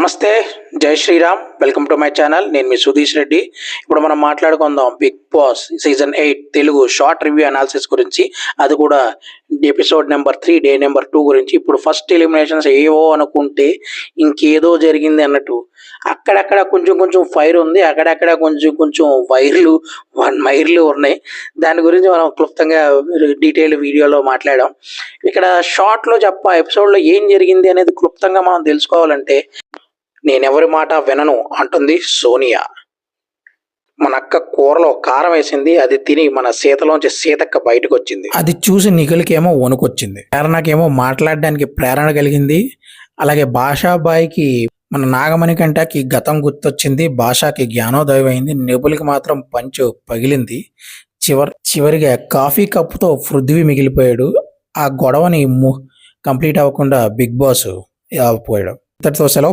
నమస్తే, Jai Shriram. Welcome to my channel. నేను మీ సుధీష్ రెడ్డి. ఇప్పుడు మనం మాట్లాడుకుందాం Bigg Boss season 8 Telugu short review analysis గురించి, అది కూడా ఎపిసోడ్ నెంబర్ 3 డే నెంబర్ 2 గురించి. ఇప్పుడు ఫస్ట్ ఎలిమినేషన్స్ ఏవో అనుకుంటే ఇంకేదో జరిగింది అన్నట్టు, అక్కడక్కడ కొంచెం ఫైర్ ఉంది, అక్కడక్కడ కొంచెం మైర్లు ఉన్నాయి. దాని గురించి మనం క్లుప్తంగా డీటెయిల్ వీడియోలో మాట్లాడాం. ఇక్కడ షార్ట్లో ఎపిసోడ్లో ఏం జరిగింది అనేది క్లుప్తంగా మనం తెలుసుకోవాలంటే, నేనెవరి మాట వినను అంటుంది సోనియా. మన అక్క కూరలో కారం వేసింది, అది తిని మన సీతలోంచి సీతక్క బయటకు వచ్చింది. అది చూసి నిఖిల్కేమో వణుకొచ్చింది, ప్రేరణకేమో మాట్లాడడానికి ప్రేరణ కలిగింది. అలాగే భాషాబాయికి మన నాగమణి కంటకి గతం గుర్తొచ్చింది, భాషకి జ్ఞానోదయం అయింది, నిపుల్కి మాత్రం పంచు పగిలింది. చివరిగా కాఫీ కప్పుతో పృథ్వీ మిగిలిపోయాడు. ఆ గొడవని కంప్లీట్ అవ్వకుండా బిగ్ బాస్ పోయాడు. ఇంతటితో సెలవు.